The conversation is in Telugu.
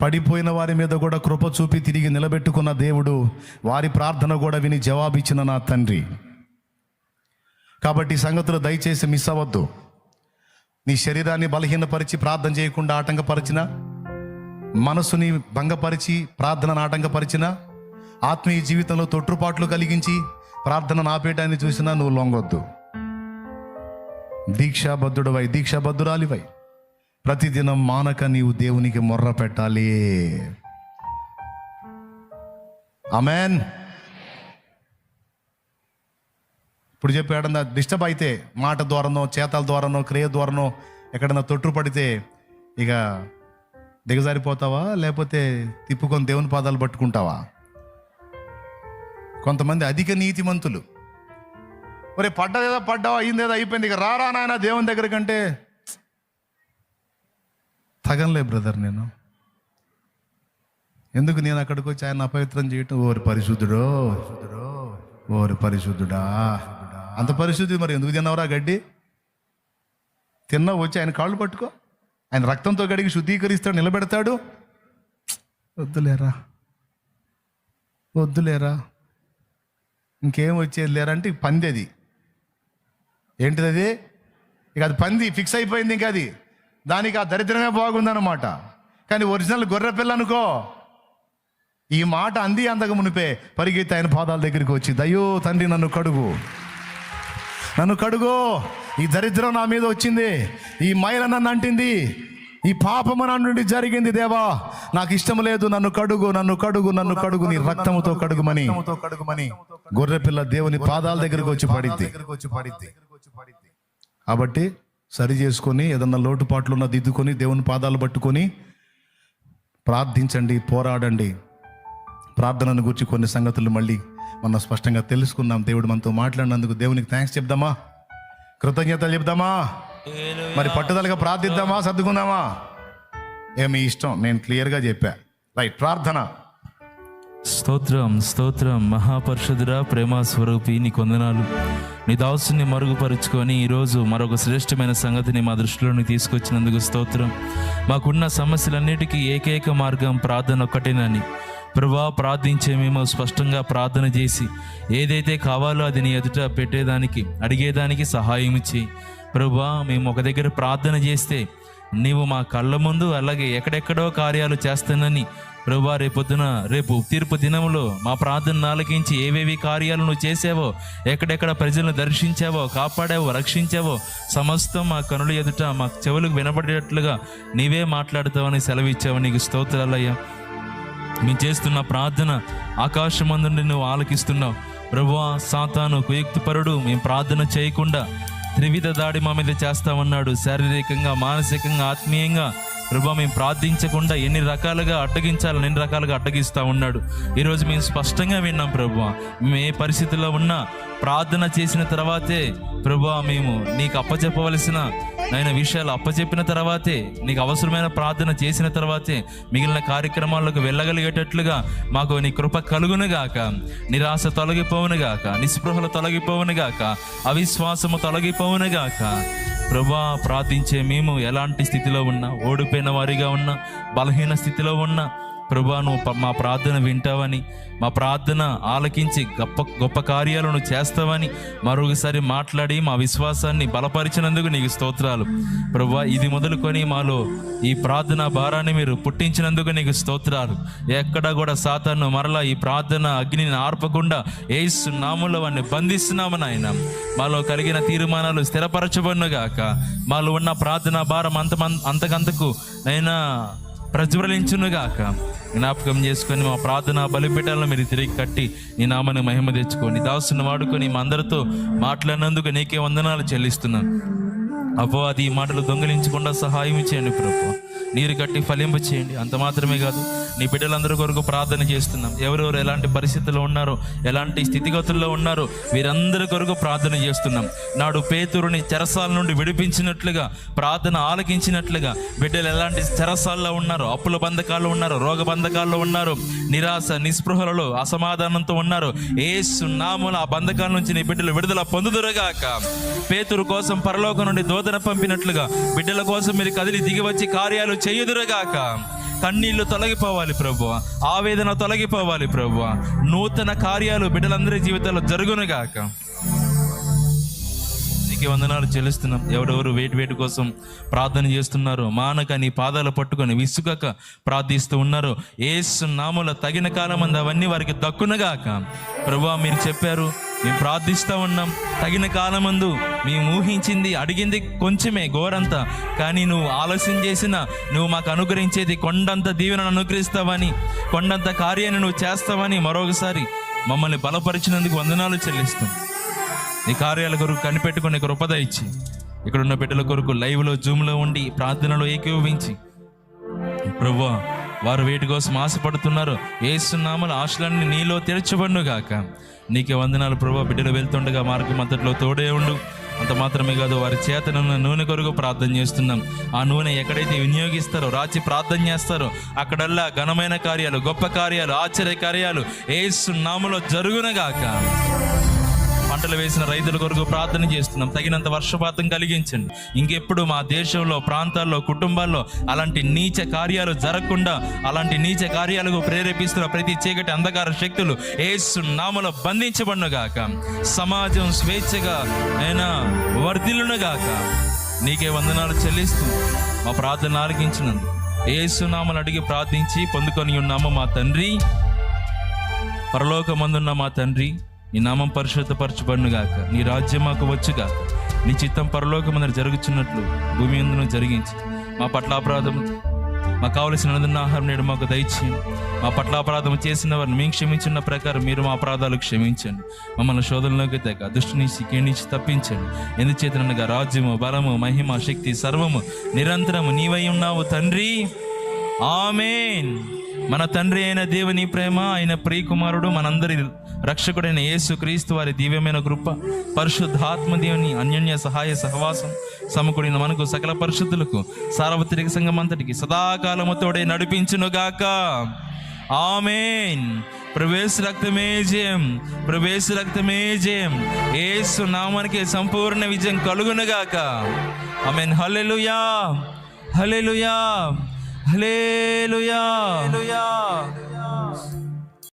పడిపోయిన వారి మీద కూడా కృప చూపి తిరిగి నిలబెట్టుకున్న దేవుడు, వారి ప్రార్థన కూడా విని జవాబిచ్చిన నా తండ్రి. కాబట్టి సంగతులు దయచేసి మిస్ అవ్వద్దు. నీ శరీరాన్ని బలహీనపరిచి ప్రార్థన చేయకుండా ఆటంకపరిచిన, మనసుని భంగపరిచి ప్రార్థనను ఆటంకపరిచిన, ఆత్మీయ జీవితంలో తొట్టుపాట్లు కలిగించి ప్రార్థనను ఆపేయడాన్ని చూసినా నువ్వు లొంగొద్దు. దీక్షాబద్ధురాలివై ప్రతిదినం మానక నీవు దేవునికి మొర్ర పెట్టాలి. ఆమెన్. ఇప్పుడు చెప్పాడన్నా డిస్టర్బ్ అయితే, మాట ద్వారానో చేతల ద్వారానో క్రియ ద్వారానో ఎక్కడన్నా తొట్టుపడితే ఇక దిగజారిపోతావా, లేకపోతే తిప్పుకొని దేవుని పాదాలు పట్టుకుంటావా? కొంతమంది అధిక నీతిమంతులు, ఒరే పడ్డావా అయిందేదో అయిపోయింది, ఇక రారా నాయన దేవుని దగ్గర కంటే తగనలే బ్రదర్. నేను ఎందుకు నేను అక్కడికి వచ్చి ఆయన అపవిత్రం చేయటం? ఓరి పరిశుద్ధుడా, అంత పరిశుద్ధి మరి ఎందుకు తిన్నావురా గడ్డి? తిన్నావు, వచ్చి ఆయన కాళ్ళు పట్టుకో, ఆయన రక్తంతో గడిగి శుద్ధీకరిస్తాడు, నిలబెడతాడు. వద్దులేరా ఇంకేం వచ్చేది లేరా అంటే పంది. అది ఏంటిది? అది ఇక అది పంది ఫిక్స్ అయిపోయింది. ఇంకా అది దానికి ఆ దరిద్రమే బాగుందన్నమాట. కానీ ఒరిజినల్ గొర్రె పిల్ల అనుకో, ఈ మాట అంది అంతకు మునిపే పరిగెత్తి ఆయన పాదాల దగ్గరికి వచ్చి, అయ్యో తండ్రి నన్ను కడుగు, ఈ దరిద్రం నా మీద వచ్చింది, ఈ మైల నన్ను అంటింది, ఈ పాపము నా నుండి జరిగింది, దేవా నాకు ఇష్టం లేదు, నన్ను కడుగు నీ రక్తముతో కడుగుమని గొర్రెపిల్ల దేవుని పాదాల దగ్గరికి వచ్చి పడిద్ది. కాబట్టి సరి చేసుకొని, ఏదన్నా లోటుపాట్లున్న దిద్దుకొని దేవుని పాదాలు పట్టుకొని ప్రార్థించండి, పోరాడండి. ప్రార్థనను గురించి కొన్ని సంగతులు మళ్ళీ మనం స్పష్టంగా తెలుసుకుందాం. దేవుడు మనతో మాట్లాడినందుకు దేవునికి థ్యాంక్స్ చెప్దామా, కృతజ్ఞతలు చెప్దామా, మరి పట్టుదలగా ప్రార్థిద్దామా, సర్దుకుందామా? ఏమి ఇష్టం, నేను క్లియర్గా చెప్పా. రైట్, ప్రార్థన. స్తోత్రం మహాపరిషుద్ధుడా, ప్రేమ స్వరూపి, నీ కొందనాలు. నీ దాసుని మరుగుపరుచుకొని ఈరోజు మరొక శ్రేష్టమైన సంగతిని మా దృష్టిలోకి తీసుకొచ్చినందుకు స్తోత్రం. మాకున్న సమస్యలన్నిటికీ ఏకైక మార్గం ప్రార్థన ఒక్కటేనని ప్రభువా, ప్రార్థించే మేము స్పష్టంగా ప్రార్థన చేసి ఏదైతే కావాలో అది నీ ఎదుట పెట్టేదానికి, అడిగేదానికి సహాయం చేయి ప్రభువా. మేము ఒక దగ్గర ప్రార్థన చేస్తే నీవు మా కళ్ళ ముందు అలాగే ఎక్కడెక్కడో కార్యాలు చేస్తానని ప్రభువా, రేపు తీర్పు దినములో మా ప్రార్థన ఆలకించి ఏవేవి కార్యాలు నువ్వు చేసావో, ఎక్కడెక్కడ ప్రజలను దర్శించావో, కాపాడావో, రక్షించావో సమస్తం మా కనుల ఎదుట మా చెవులకు వినబడేటట్లుగా నీవే మాట్లాడతావని సెలవిచ్చావు. నీకు స్తోత్రాలయ్యా. మేము చేస్తున్న ప్రార్థన ఆకాశమందు నువ్వు ఆలకిస్తున్నావు ప్రభువా. సాతాను కుయుక్తిపరుడు మేము ప్రార్థన చేయకుండా త్రివిధ దాడి మా మీద చేస్తామన్నాడు. శారీరకంగా, మానసికంగా, ఆత్మీయంగా ప్రభువా మేము ప్రార్థించకుండా ఎన్ని రకాలుగా అడ్డగిస్తా ఉన్నాడు. ఈరోజు మేము స్పష్టంగా విన్నాం ప్రభువా, మేము ఏ పరిస్థితుల్లో ఉన్నా ప్రార్థన చేసిన తర్వాతే ప్రభువా, మేము నీకు అప్పచెప్పవలసిన విషయాలు అప్పచెప్పిన తర్వాతే, నీకు అవసరమైన ప్రార్థన చేసిన తర్వాతే మిగిలిన కార్యక్రమాలకు వెళ్ళగలిగేటట్లుగా మాకు నీ కృప కలుగునుగాక. నిరాశ తొలగిపోవునుగాక, నిస్పృహలు తొలగిపోవునుగాక, అవిశ్వాసము తొలగిపోవునుగాక. ప్రభువా, ప్రార్థించే మేము ఎలాంటి స్థితిలో ఉన్నా, ఓడిపోయిన వారిగా ఉన్నా, బలహీన స్థితిలో ఉన్నా ప్రభువా, నువ్వు మా ప్రార్థన వింటావని, మా ప్రార్థన ఆలకించి గొప్ప కార్యాలను చేస్తావని మరొకసారి మాట్లాడి మా విశ్వాసాన్ని బలపరిచినందుకు నీకు స్తోత్రాలు ప్రభువా. ఇది మొదలుకొని మాలో ఈ ప్రార్థన భారాన్ని మీరు పుట్టించినందుకు నీకు స్తోత్రాలు. ఎక్కడా కూడా సాతాను మరలా ఈ ప్రార్థన అగ్నిని ఆర్పకుండా యేసు నామములో వారిని బంధిస్తున్నాము నాయన. మాలో కలిగిన తీర్మానాలు స్థిరపరచబడునుగాక. మాలో ఉన్న ప్రార్థన భారం అంతకంతకు నైనా ప్రజ్వలించునుగాక. జ్ఞాపకం చేసుకొని మా ప్రార్థన బలిపీఠాలను మీరు తిరిగి కట్టి నీ నామాన్ని మహిమ తెచ్చుకోండి. దాసుని వాడుకొని మా అందరితో మాట్లాడినందుకు నీకే వందనాలు చెల్లిస్తున్నాను. అపవాది ఈ మాటలు దొంగిలించకుండా సహాయం చేయండి ప్రభు. నీరు కట్టి ఫలింప చేయండి. అంత మాత్రమే కాదు, నీ బిడ్డలందరి కొరకు ప్రార్థన చేస్తున్నాం. ఎవరెవరు ఎలాంటి పరిస్థితుల్లో ఉన్నారో, ఎలాంటి స్థితిగతుల్లో ఉన్నారో వీరందరి కొరకు ప్రార్థన చేస్తున్నాం. నాడు పేతురుని చెరసాల నుండి విడిపించినట్లుగా, ప్రార్థన ఆలకించినట్లుగా బిడ్డలు ఎలాంటి చెరసాల్లో ఉన్నారో, అప్పుల బంధకాల్లో ఉన్నారో, రోగ బంధకాల్లో ఉన్నారో, నిరాశ నిస్పృహలలో అసమాధానంతో ఉన్నారో, యేసు నామమున ఆ బంధకాల నుంచి నీ బిడ్డలు విడుదల పొందుదురుగాక. పేతురు కోసం పరలోకం నుండి దూతను పంపినట్లుగా బిడ్డల కోసం మీరు కదిలి దిగివచ్చి కార్యాలు చేయుదురుగాక. కన్నీళ్లు తొలగిపోవాలి ప్రభువా, ఆవేదన తొలగిపోవాలి ప్రభువా. నూతన కార్యాలు బిడ్డలందరి జీవితాల్లో జరుగునుగాక. నీకు వందనాలు చెల్లిస్తున్నాం. ఎవరెవరు వేటి కోసం ప్రార్థన చేస్తున్నారో, మానక నీ పాదాలు పట్టుకొని విసుగక ప్రార్థిస్తూ ఉన్నారో, యేసు నామములో తగిన కాలం అందు అవన్నీ వారికి దక్కునగాక. ప్రభువా, మీరు చెప్పారు, మేము ప్రార్థిస్తూ ఉన్నాం, తగిన కాలమందు మేము ఊహించింది అడిగింది కొంచెమే, ఘోరంతా, కానీ నువ్వు ఆలస్యం చేసినా నువ్వు మాకు అనుగ్రహించేది కొండంత దీవెనను అనుగ్రహిస్తావని, కొండంత కార్యాన్ని నువ్వు చేస్తావని మరొకసారి మమ్మల్ని బలపరిచినందుకు వందనాలు చెల్లిస్తాం. నీ కార్యాల కొరకు కనిపెట్టుకునే కృపద ఇచ్చి, ఇక్కడున్న బిడ్డల కొరకు లైవ్లో జూమ్లో ఉండి ప్రార్థనలో ఏకీభవించి ప్రభువా, వారు వేటి కోసం ఆశపడుతున్నారో యేసు నామములో ఆశలన్నీ నీలో తెరచబడునుగాక. నీకే వందనాలు ప్రభువా. బిడ్డలు వెళ్తుండగా మార్గం అంతట్లో తోడే ఉండు. అంత మాత్రమే కాదు, వారి చేతనున్న నూనె కొరకు ప్రార్థన చేస్తున్నాం. ఆ నూనె ఎక్కడైతే వినియోగిస్తారో, రాచి ప్రార్థన చేస్తారో అక్కడల్లా ఘనమైన కార్యాలు, గొప్ప కార్యాలు, ఆశ్చర్య కార్యాలు యేసు నామములో జరుగునుగాక. పంటలు వేసిన రైతుల కొరకు ప్రార్థన చేస్తున్నాం. తగినంత వర్షపాతం కలిగించండి. ఇంకెప్పుడు మా దేశంలో, ప్రాంతాల్లో, కుటుంబాల్లో అలాంటి నీచ కార్యాలు జరగకుండా, అలాంటి నీచ కార్యాలకు ప్రేరేపిస్తున్న ప్రతి చీకటి అంధకార శక్తులు యేసు నామములో బంధించబడునుగాక. సమాజం స్వేచ్ఛగా అయినా వర్ధిల్లునుగాక. నీకే వందనాలు చెల్లిస్తూ మా ప్రార్థన ఆలకించినందుకు యేసు నామములో అడిగి ప్రార్థించి పొందుకొని ఉన్నాము మా తండ్రి. పరలోకమందున్న మా తండ్రి, నీ నామం పరిశుద్ధపరచబడునుగాక. నీ రాజ్యం మాకు వచ్చుగాక. నీ చిత్తం పరలోకమందు జరుగుచున్నట్లు భూమి యందును జరిగించి, మా పట్ల అపరాధం మాకు కావలసిన అనుదిన ఆహారం నేడు మాకు దయచేయండి. మా పట్ల అపరాధం చేసిన వారిని మేము క్షమించిన ప్రకారం మీరు మా అపరాధాలు క్షమించండి. మమ్మల్ని శోధనలోకి తెగ దుష్టు నుంచి కీడించి తప్పించండి. ఎందుచేతనగా రాజ్యము, బలము, మహిమ, శక్తి సర్వము నిరంతరము నీవై ఉన్నావు తండ్రి. ఆమేన్. మన తండ్రి అయిన దేవుని ప్రేమ, ఆయన ప్రియకుమారుడు, మనందరి రక్షకుడైన యేసు క్రీస్తు వారి దివ్యమైన కృప, పరిశుద్ధాత్మ దేవుని అన్యోన్య సహాయ సహవాసం సమకూడిన మనకు సకల పరిశుద్ధులకు సార్వత్రిక సంఘం అంతటికి సదాకాలము తోడే నడిపించునుగాక. ఆమేన్. ప్రవేశ రక్తమే జయం, ప్రవేశ రక్తమే జయం. యేసు నామానికి సంపూర్ణ విజయం కలుగునుగాక. ఆమేన్. హల్లెలూయా, హల్లెలూయా, హల్లెలూయా.